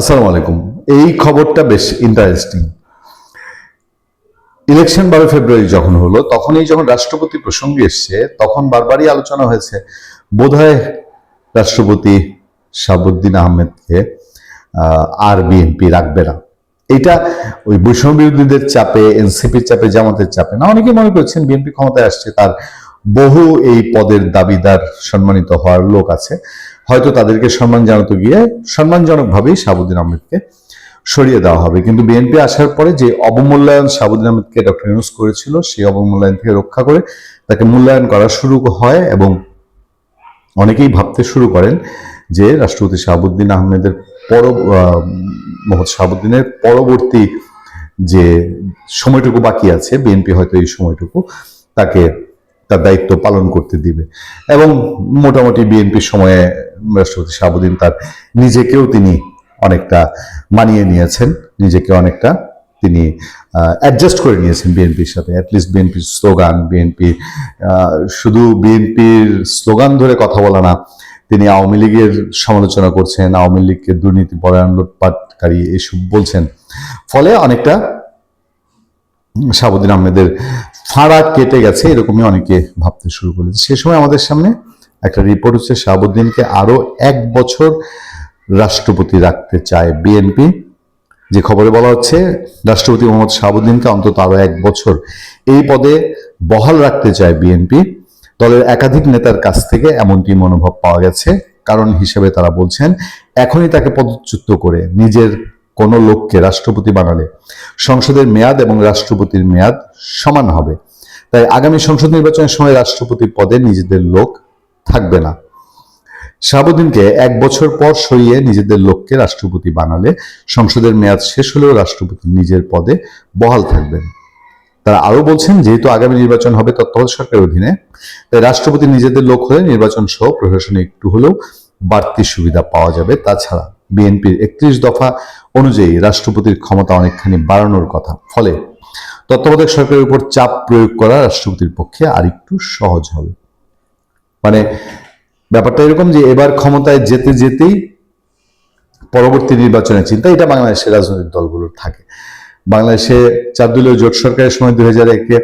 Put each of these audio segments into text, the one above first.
আসসালামু আলাইকুম। এই খবরটা বেশ ইন্টারেস্টিং। ইলেকশন 12 ফেব্রুয়ারি যখন হলো, তখনই যখন রাষ্ট্রপতি প্রসঙ্গে এসছে, তখন বারবারই আলোচনা হয়েছে বোধহয় রাষ্ট্রপতি শাহাবুদ্দিন আহমেদকে আর বিএনপি রাখবে না। এটা ওই বৈষম্য বিরোধীদের চাপে, এনসিপির চাপে, জামাতের চাপে না। অনেকে মনে করছেন বিএনপি ক্ষমতায় আসছে, তার বহু এই পদের দাবিদার সম্মানিত হওয়ার লোক আছে, হয়তো তাদেরকে সম্মান জানাতে গিয়ে সম্মানজনকভাবেই শাহাবুদ্দিন আহমেদকে সরিয়ে দেওয়া হবে। কিন্তু বিএনপি আসার পরে যে অবমূল্যায়ন শাহাবুদ্দিন আহমেদকে ডক্টর ইউনূস করেছিল, সেই অবমূল্যায়ন থেকে রক্ষা করে তাকে মূল্যায়ন করা শুরু হয় এবং অনেকেই ভাবতে শুরু করেন যে রাষ্ট্রপতি শাহাবুদ্দিন আহমেদের মোহাম্মদ শাহাবুদ্দিনের পরবর্তী যে সময়টুকু বাকি আছে, বিএনপি হয়তো এই সময়টুকু তাকে তার দায়িত্ব পালন করতে দিবে। এবং মোটামুটি বিএনপির সময়ে রাষ্ট্রপতি শাহাবুদ্দিন তার নিজেকেও তিনি অনেকটা মানিয়ে নিয়েছেন, নিজেকে অনেকটা তিনি অ্যাডজাস্ট করে নিয়েছেন বিএনপির সাথে। অ্যাটলিস্ট বিএনপির স্লোগান, শুধু বিএনপির স্লোগান ধরে কথা বলা না, তিনি আওয়ামী লীগের সমালোচনা করছেন, আওয়ামী লীগকে দুর্নীতি পরায়ণ, লুটপাটকারী এসব বলছেন। ফলে অনেকটা শাহাবুদ্দিন আহমেদের ফাঁড়া কেটে গেছে, এরকমই অনেকে ভাবতে শুরু করেছে। সে সময় আমাদের সামনে একটা রিপোর্ট হচ্ছে শাহাবুদ্দিনকে আরো 1 বছর রাষ্ট্রপতি রাখতে চায় বিএনপি। যে খবরে বলা হচ্ছে রাষ্ট্রপতি মোহাম্মদ শাহাবুদ্দিনকে অন্তত আরো 1 বছর এই পদে বহাল রাখতে চায় বিএনপি। দলের একাধিক নেতার কাছ থেকে এমনটি মনোভাব পাওয়া গেছে। কারণ হিসেবে তারা বলছেন, এখনই তাকে পদচ্যুত করে নিজের কোনো লোককে রাষ্ট্রপতি বানালে সংসদের মেয়াদ এবং রাষ্ট্রপতির মেয়াদ সমান হবে। তাই আগামী সংসদ নির্বাচনের সময় রাষ্ট্রপতি পদে নিজেদের লোক থাকবে না। শাহাবুদ্দিনকে 1 বছর পর সরিয়ে নিজেদের লোককে রাষ্ট্রপতি বানালে সংসদের মেয়াদ শেষ হলেও রাষ্ট্রপতি নিজের পদে বহাল থাকবেন। তারা আরো বলছেন, যেহেতু আগামী নির্বাচন হবে তত্ত্বাবধায়ক সরকারের অধীনে, তাই রাষ্ট্রপতি নিজেদের লোক হলে নির্বাচন সহ প্রশাসনে একটু হলেও বাড়তি সুবিধা পাওয়া যাবে। তাছাড়া বিএনপির 31 দফা অনুযায়ী রাষ্ট্রপতির ক্ষমতা অনেকখানি বাড়ানোর কথা। ফলে তত্ত্বাবধায়ক সরকারের উপর চাপ প্রয়োগ করা রাষ্ট্রপতির পক্ষে আরেকটু সহজ হবে। মানে ব্যাপারটা এরকম যে এবার ক্ষমতায় যেতে যেতেই পরবর্তী নির্বাচনের চিন্তা, এটা বাংলাদেশের রাজনৈতিক দলগুলোর থাকে। বাংলাদেশে 4 দলীয় জোট সরকারের সময় 2001-এ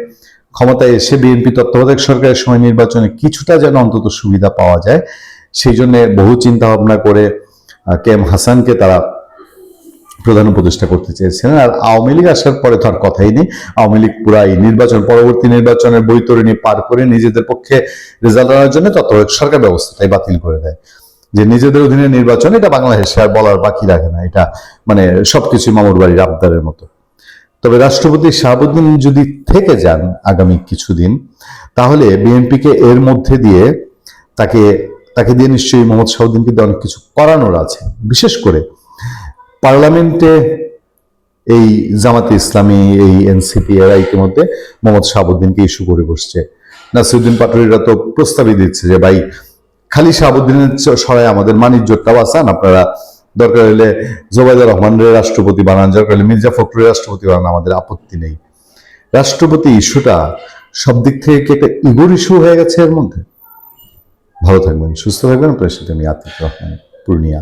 ক্ষমতায় এসে বিএনপি তত্ত্বাবধায়ক সরকারের সময় নির্বাচনে কিছুটা যেন অন্তত সুবিধা পাওয়া যায়, সেই জন্য বহু চিন্তা ভাবনা করে KM হাসানকে তারা প্রধান উপদেষ্টা করতে চেয়েছিলেন। আর আওয়ামী লীগ আসার পরে তো আর কথাই নেই। আওয়ামী লীগ পুরাই পরবর্তী নির্বাচনের বৈতরণী পার করে নিজেদের পক্ষে রেজাল্ট আনার জন্য তত্ত্বাবধায়ক সরকার ব্যবস্থাটাই বাতিল করে দেয়। যে নিজেদের অধীনে নির্বাচন, এটা বাংলাদেশে আর বলার বাকি রাখে না। এটা সবকিছু মামুর বাড়ির আবদারের মতো। তবে রাষ্ট্রপতি শাহাবুদ্দিন যদি থেকে যান আগামী কিছুদিন, তাহলে বিএনপিকে এর মধ্যে দিয়ে তাকে দিয়ে নিশ্চয়ই মোহাম্মদ শাহাবুদ্দিনকে দিয়ে অনেক কিছু করানোর আছে। বিশেষ করে পার্লামেন্টে এই জামাতে ইসলামী, এই এনসিপি এরা ইতিমধ্যে মোহাম্মদ শাহাবুদ্দিনকে ইস্যু করে বসছে। নাসিরউদ্দিন পাটোয়ারিরা তো প্রস্তাবই দিচ্ছে যে ভাই, খালি শাহাবুদ্দিনের সরাই আমাদের মানিজ্যটা বাঁচান, আপনারা দরকার হলে জোবাইদুর রহমানের রাষ্ট্রপতি বানান, দরকার হলে মির্জা ফখরুলের রাষ্ট্রপতি বানান, আমাদের আপত্তি নেই। রাষ্ট্রপতি ইস্যুটা সব দিক থেকে কেটে ইগোর ইস্যু হয়ে গেছে এর মধ্যে। ভালো থাকবেন, সুস্থ থাকবেন। আপনার সাথে আমি আতিক রহমান, পূর্ণিয়া।